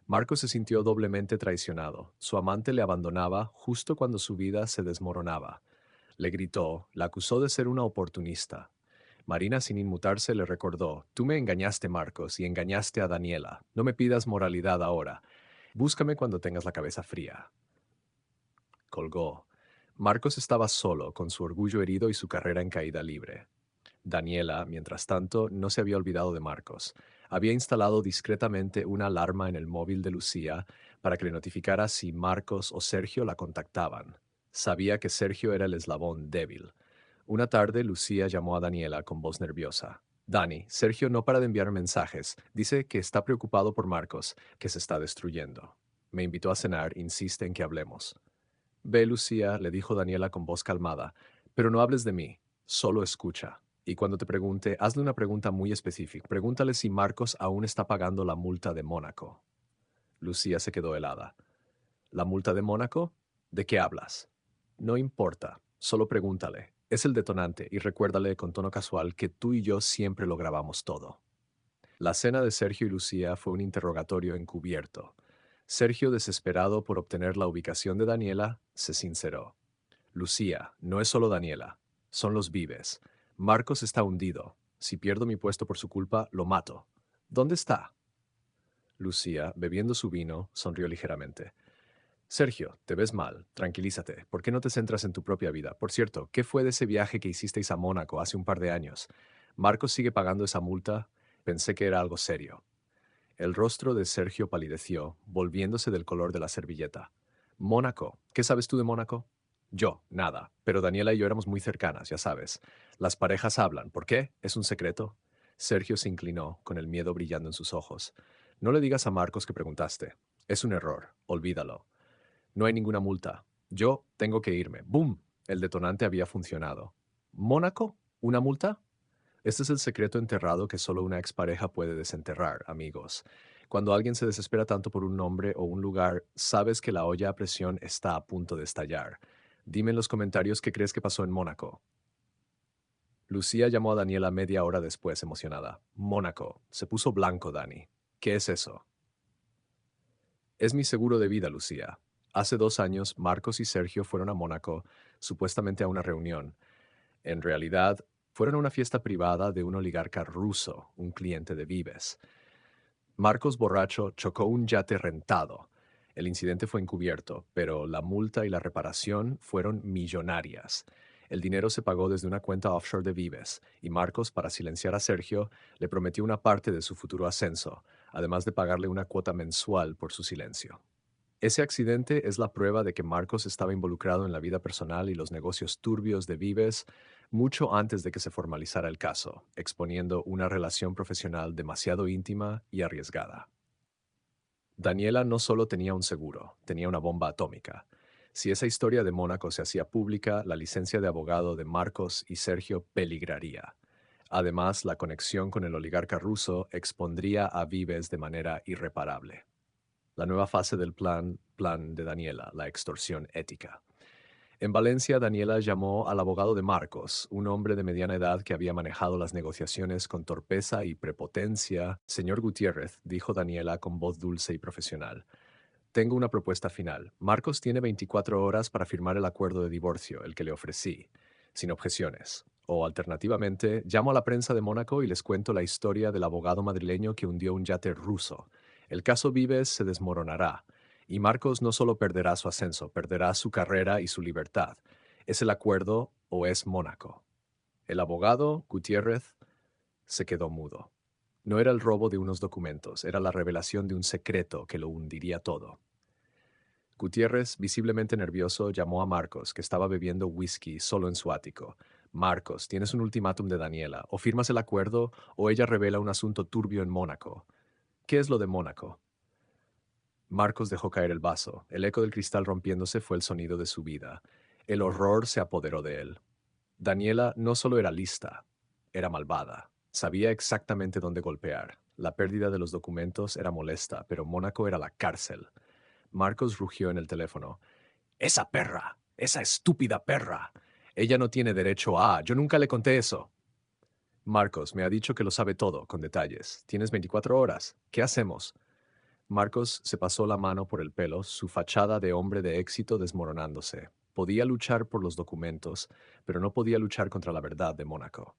Marcos se sintió doblemente traicionado. Su amante le abandonaba justo cuando su vida se desmoronaba. Le gritó, la acusó de ser una oportunista. Marina, sin inmutarse, le recordó, tú me engañaste, Marcos, y engañaste a Daniela. No me pidas moralidad ahora. Búscame cuando tengas la cabeza fría. Colgó. Marcos estaba solo, con su orgullo herido y su carrera en caída libre. Daniela, mientras tanto, no se había olvidado de Marcos. Había instalado discretamente una alarma en el móvil de Lucía para que le notificara si Marcos o Sergio la contactaban. Sabía que Sergio era el eslabón débil. Una tarde, Lucía llamó a Daniela con voz nerviosa. Dani, Sergio no para de enviar mensajes. Dice que está preocupado por Marcos, que se está destruyendo. Me invitó a cenar, insiste en que hablemos. Ve, Lucía, le dijo Daniela con voz calmada, pero no hables de mí, solo escucha. Y cuando te pregunte, hazle una pregunta muy específica. Pregúntale si Marcos aún está pagando la multa de Mónaco. Lucía se quedó helada. ¿La multa de Mónaco? ¿De qué hablas? No importa, solo pregúntale. Es el detonante y recuérdale con tono casual que tú y yo siempre lo grabamos todo. La cena de Sergio y Lucía fue un interrogatorio encubierto. Sergio, desesperado por obtener la ubicación de Daniela, se sinceró. Lucía, no es solo Daniela, son los Vives. Marcos está hundido. Si pierdo mi puesto por su culpa, lo mato. ¿Dónde está? Lucía, bebiendo su vino, sonrió ligeramente. Sergio, te ves mal. Tranquilízate. ¿Por qué no te centras en tu propia vida? Por cierto, ¿qué fue de ese viaje que hicisteis a Mónaco hace un par de años? ¿Marcos sigue pagando esa multa? Pensé que era algo serio. El rostro de Sergio palideció, volviéndose del color de la servilleta. Mónaco. ¿Qué sabes tú de Mónaco? Yo, nada. Pero Daniela y yo éramos muy cercanas, ya sabes. Las parejas hablan. ¿Por qué? ¿Es un secreto? Sergio se inclinó, con el miedo brillando en sus ojos. No le digas a Marcos que preguntaste. Es un error. Olvídalo. No hay ninguna multa. Yo tengo que irme. ¡Bum! El detonante había funcionado. ¿Mónaco? ¿Una multa? Este es el secreto enterrado que solo una expareja puede desenterrar, amigos. Cuando alguien se desespera tanto por un nombre o un lugar, sabes que la olla a presión está a punto de estallar. Dime en los comentarios qué crees que pasó en Mónaco. Lucía llamó a Daniela media hora después, emocionada. Mónaco. Se puso blanco, Dani. ¿Qué es eso? Es mi seguro de vida, Lucía. Hace 2 años, Marcos y Sergio fueron a Mónaco, supuestamente a una reunión. En realidad, fueron a una fiesta privada de un oligarca ruso, un cliente de Vives. Marcos borracho chocó un yate rentado. El incidente fue encubierto, pero la multa y la reparación fueron millonarias. El dinero se pagó desde una cuenta offshore de Vives, y Marcos, para silenciar a Sergio, le prometió una parte de su futuro ascenso, además de pagarle una cuota mensual por su silencio. Ese accidente es la prueba de que Marcos estaba involucrado en la vida personal y los negocios turbios de Vives mucho antes de que se formalizara el caso, exponiendo una relación profesional demasiado íntima y arriesgada. Daniela no solo tenía un seguro, tenía una bomba atómica. Si esa historia de Mónaco se hacía pública, la licencia de abogado de Marcos y Sergio peligraría. Además, la conexión con el oligarca ruso expondría a Vives de manera irreparable. La nueva fase del plan de Daniela, la extorsión ética. En Valencia, Daniela llamó al abogado de Marcos, un hombre de mediana edad que había manejado las negociaciones con torpeza y prepotencia. Señor Gutiérrez, dijo Daniela con voz dulce y profesional, tengo una propuesta final. Marcos tiene 24 horas para firmar el acuerdo de divorcio, el que le ofrecí, sin objeciones. O alternativamente, llamo a la prensa de Mónaco y les cuento la historia del abogado madrileño que hundió un yate ruso. El caso Vives se desmoronará. Y Marcos no solo perderá su ascenso, perderá su carrera y su libertad. ¿Es el acuerdo o es Mónaco? El abogado, Gutiérrez, se quedó mudo. No era el robo de unos documentos, era la revelación de un secreto que lo hundiría todo. Gutiérrez, visiblemente nervioso, llamó a Marcos, que estaba bebiendo whisky solo en su ático. Marcos, tienes un ultimátum de Daniela. O firmas el acuerdo o ella revela un asunto turbio en Mónaco. ¿Qué es lo de Mónaco? Marcos dejó caer el vaso. El eco del cristal rompiéndose fue el sonido de su vida. El horror se apoderó de él. Daniela no solo era lista, era malvada. Sabía exactamente dónde golpear. La pérdida de los documentos era molesta, pero Mónaco era la cárcel. Marcos rugió en el teléfono. Esa perra, esa estúpida perra. Ella no tiene derecho a... Yo nunca le conté eso. Marcos, me ha dicho que lo sabe todo, con detalles. Tienes 24 horas. ¿Qué hacemos? Marcos se pasó la mano por el pelo, su fachada de hombre de éxito desmoronándose. Podía luchar por los documentos, pero no podía luchar contra la verdad de Mónaco.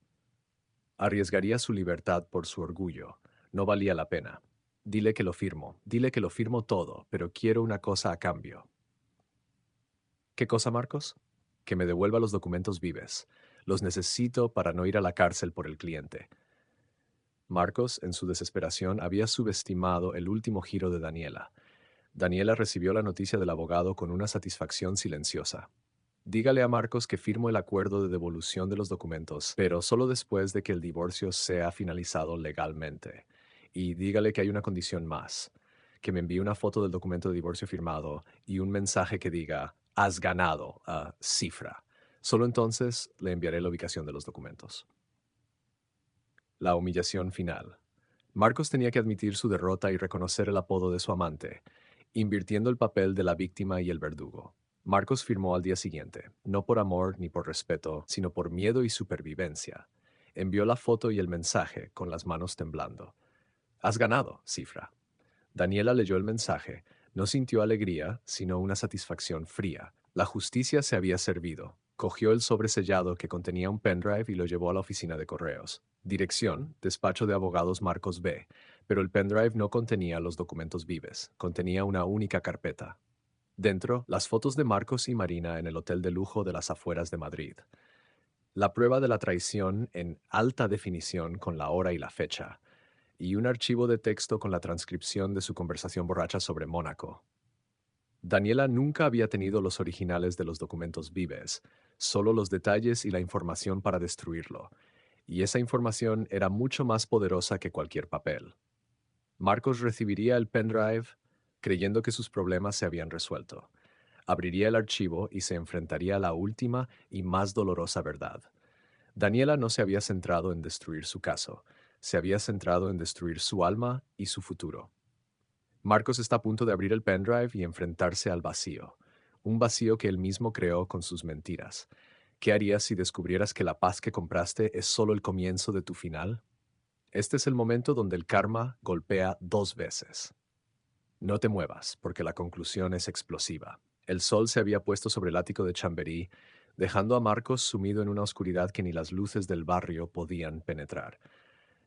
Arriesgaría su libertad por su orgullo. No valía la pena. Dile que lo firmo todo, pero quiero una cosa a cambio. ¿Qué cosa, Marcos? Que me devuelva los documentos Vives. Los necesito para no ir a la cárcel por el cliente. Marcos, en su desesperación, había subestimado el último giro de Daniela. Daniela recibió la noticia del abogado con una satisfacción silenciosa. Dígale a Marcos que firmo el acuerdo de devolución de los documentos, pero solo después de que el divorcio sea finalizado legalmente. Y dígale que hay una condición más, que me envíe una foto del documento de divorcio firmado y un mensaje que diga, has ganado, a cifra. Solo entonces le enviaré la ubicación de los documentos. La humillación final. Marcos tenía que admitir su derrota y reconocer el apodo de su amante, invirtiendo el papel de la víctima y el verdugo. Marcos firmó al día siguiente, no por amor ni por respeto, sino por miedo y supervivencia. Envió la foto y el mensaje con las manos temblando. Has ganado, cifra. Daniela leyó el mensaje. No sintió alegría, sino una satisfacción fría. La justicia se había servido. Cogió el sobresellado que contenía un pendrive y lo llevó a la oficina de correos. Dirección, despacho de abogados Marcos B. Pero el pendrive no contenía los documentos Vives, contenía una única carpeta. Dentro, las fotos de Marcos y Marina en el hotel de lujo de las afueras de Madrid. La prueba de la traición en alta definición con la hora y la fecha y un archivo de texto con la transcripción de su conversación borracha sobre Mónaco. Daniela nunca había tenido los originales de los documentos Vives, solo los detalles y la información para destruirlo, y esa información era mucho más poderosa que cualquier papel. Marcos recibiría el pendrive creyendo que sus problemas se habían resuelto. Abriría el archivo y se enfrentaría a la última y más dolorosa verdad. Daniela no se había centrado en destruir su caso, se había centrado en destruir su alma y su futuro. Marcos está a punto de abrir el pendrive y enfrentarse al vacío, un vacío que él mismo creó con sus mentiras. ¿Qué harías si descubrieras que la paz que compraste es solo el comienzo de tu final? Este es el momento donde el karma golpea 2 veces. No te muevas, porque la conclusión es explosiva. El sol se había puesto sobre el ático de Chamberí, dejando a Marcos sumido en una oscuridad que ni las luces del barrio podían penetrar.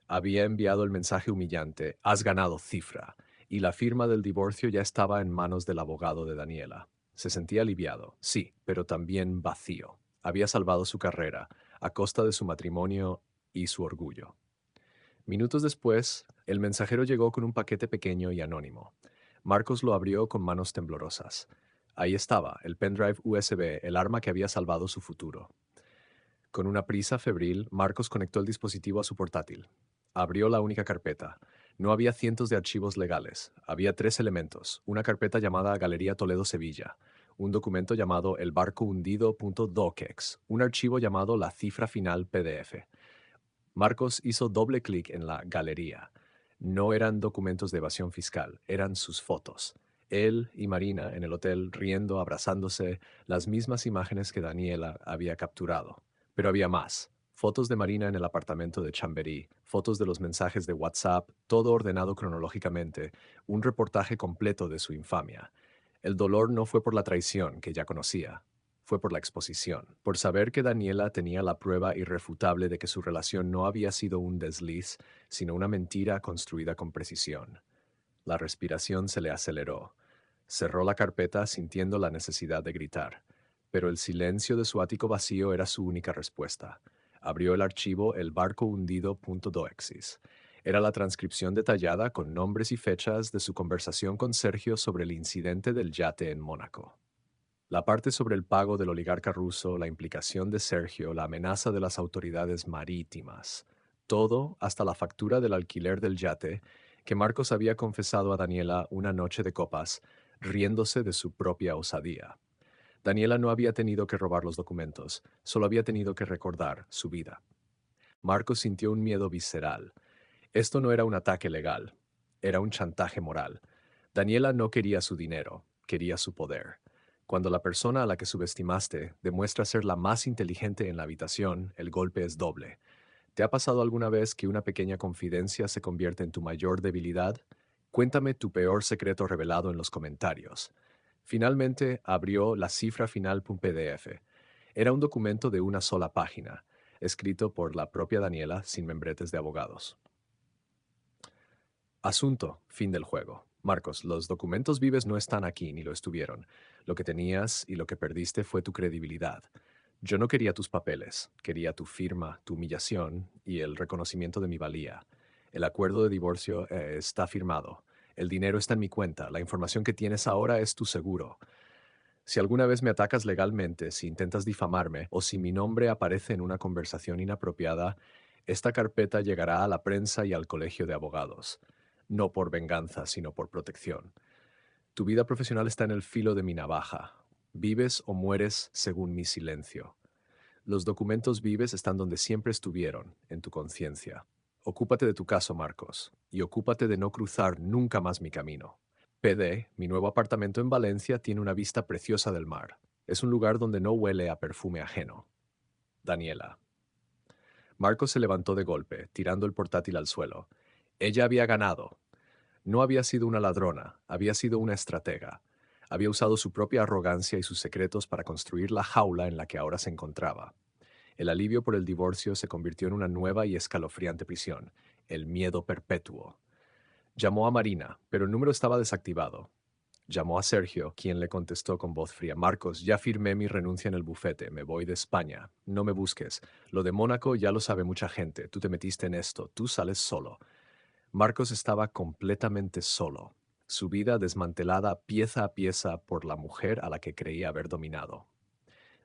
Había enviado el mensaje humillante: has ganado cifra, y la firma del divorcio ya estaba en manos del abogado de Daniela. Se sentía aliviado, sí, pero también vacío. Había salvado su carrera, a costa de su matrimonio y su orgullo. Minutos después, el mensajero llegó con un paquete pequeño y anónimo. Marcos lo abrió con manos temblorosas. Ahí estaba, el pendrive USB, el arma que había salvado su futuro. Con una prisa febril, Marcos conectó el dispositivo a su portátil. Abrió la única carpeta. No había cientos de archivos legales. Había tres elementos: una carpeta llamada Galería Toledo Sevilla, un documento llamado elbarcohundido.docx, un archivo llamado La Cifra Final PDF. Marcos hizo doble clic en la galería. No eran documentos de evasión fiscal, eran sus fotos. Él y Marina en el hotel riendo, abrazándose, las mismas imágenes que Daniela había capturado. Pero había más. Fotos de Marina en el apartamento de Chamberí, fotos de los mensajes de WhatsApp, todo ordenado cronológicamente, un reportaje completo de su infamia. El dolor no fue por la traición, que ya conocía, fue por la exposición, por saber que Daniela tenía la prueba irrefutable de que su relación no había sido un desliz, sino una mentira construida con precisión. La respiración se le aceleró. Cerró la carpeta sintiendo la necesidad de gritar, pero el silencio de su ático vacío era su única respuesta. Abrió el archivo elbarcohundido.doexis. Era la transcripción detallada con nombres y fechas de su conversación con Sergio sobre el incidente del yate en Mónaco. La parte sobre el pago del oligarca ruso, la implicación de Sergio, la amenaza de las autoridades marítimas, todo hasta la factura del alquiler del yate que Marcos había confesado a Daniela una noche de copas, riéndose de su propia osadía. Daniela no había tenido que robar los documentos, solo había tenido que recordar su vida. Marcos sintió un miedo visceral. Esto no era un ataque legal, era un chantaje moral. Daniela no quería su dinero, quería su poder. Cuando la persona a la que subestimaste demuestra ser la más inteligente en la habitación, el golpe es doble. ¿Te ha pasado alguna vez que una pequeña confidencia se convierte en tu mayor debilidad? Cuéntame tu peor secreto revelado en los comentarios. Finalmente abrió la cifra final.pdf. Era un documento de una sola página, escrito por la propia Daniela sin membretes de abogados. Asunto, fin del juego. Marcos, los documentos vives no están aquí ni lo estuvieron. Lo que tenías y lo que perdiste fue tu credibilidad. Yo no quería tus papeles, quería tu firma, tu humillación y el reconocimiento de mi valía. El acuerdo de divorcio está firmado. El dinero está en mi cuenta. La información que tienes ahora es tu seguro. Si alguna vez me atacas legalmente, si intentas difamarme o si mi nombre aparece en una conversación inapropiada, esta carpeta llegará a la prensa y al colegio de abogados. No por venganza, sino por protección. Tu vida profesional está en el filo de mi navaja. Vives o mueres según mi silencio. Los documentos vives están donde siempre estuvieron, en tu conciencia. Ocúpate de tu caso, Marcos, y ocúpate de no cruzar nunca más mi camino. PD, mi nuevo apartamento en Valencia, tiene una vista preciosa del mar. Es un lugar donde no huele a perfume ajeno. Daniela. Marcos se levantó de golpe, tirando el portátil al suelo. Ella había ganado. No había sido una ladrona, había sido una estratega. Había usado su propia arrogancia y sus secretos para construir la jaula en la que ahora se encontraba. El alivio por el divorcio se convirtió en una nueva y escalofriante prisión, el miedo perpetuo. Llamó a Marina, pero el número estaba desactivado. Llamó a Sergio, quien le contestó con voz fría: Marcos, ya firmé mi renuncia en el bufete, me voy de España. No me busques. Lo de Mónaco ya lo sabe mucha gente. Tú te metiste en esto, tú sales solo. Marcos estaba completamente solo, su vida desmantelada pieza a pieza por la mujer a la que creía haber dominado.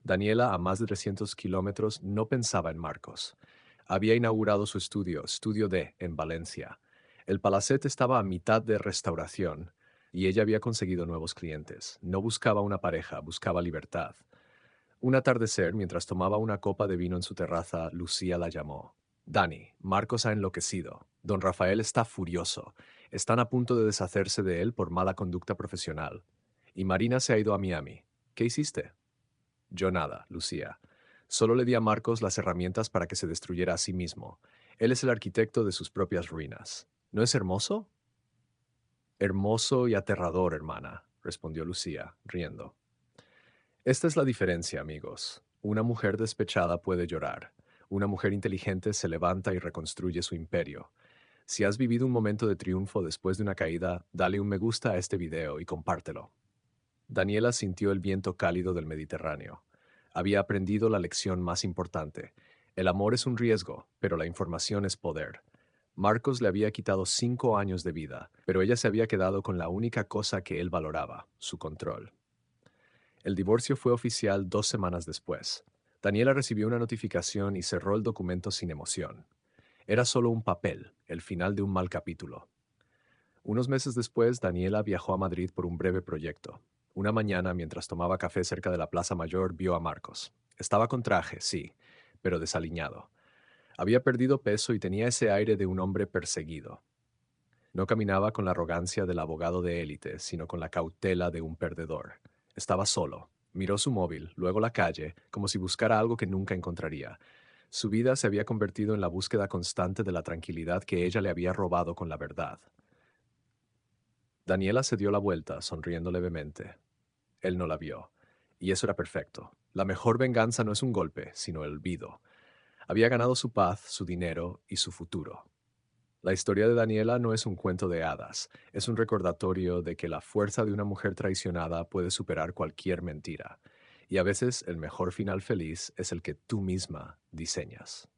Daniela, a más de 300 kilómetros, no pensaba en Marcos. Había inaugurado su estudio, Estudio D, en Valencia. El palacete estaba a mitad de restauración y ella había conseguido nuevos clientes. No buscaba una pareja, buscaba libertad. Un atardecer, mientras tomaba una copa de vino en su terraza, Lucía la llamó. Dani, Marcos ha enloquecido. Don Rafael está furioso. Están a punto de deshacerse de él por mala conducta profesional. Y Marina se ha ido a Miami. ¿Qué hiciste? Yo nada, Lucía. Solo le di a Marcos las herramientas para que se destruyera a sí mismo. Él es el arquitecto de sus propias ruinas. ¿No es hermoso? Hermoso y aterrador, hermana, respondió Lucía, riendo. Esta es la diferencia, amigos. Una mujer despechada puede llorar. Una mujer inteligente se levanta y reconstruye su imperio. Si has vivido un momento de triunfo después de una caída, dale un me gusta a este video y compártelo. Daniela sintió el viento cálido del Mediterráneo. Había aprendido la lección más importante. El amor es un riesgo, pero la información es poder. Marcos le había quitado 5 años de vida, pero ella se había quedado con la única cosa que él valoraba, su control. El divorcio fue oficial 2 semanas después. Daniela recibió una notificación y cerró el documento sin emoción. Era solo un papel, el final de un mal capítulo. Unos meses después, Daniela viajó a Madrid por un breve proyecto. Una mañana, mientras tomaba café cerca de la Plaza Mayor, vio a Marcos. Estaba con traje, sí, pero desaliñado. Había perdido peso y tenía ese aire de un hombre perseguido. No caminaba con la arrogancia del abogado de élite, sino con la cautela de un perdedor. Estaba solo. Miró su móvil, luego la calle, como si buscara algo que nunca encontraría. Su vida se había convertido en la búsqueda constante de la tranquilidad que ella le había robado con la verdad. Daniela se dio la vuelta, sonriendo levemente. Él no la vio. Y eso era perfecto. La mejor venganza no es un golpe, sino el olvido. Había ganado su paz, su dinero y su futuro. La historia de Daniela no es un cuento de hadas, es un recordatorio de que la fuerza de una mujer traicionada puede superar cualquier mentira. Y a veces el mejor final feliz es el que tú misma diseñas.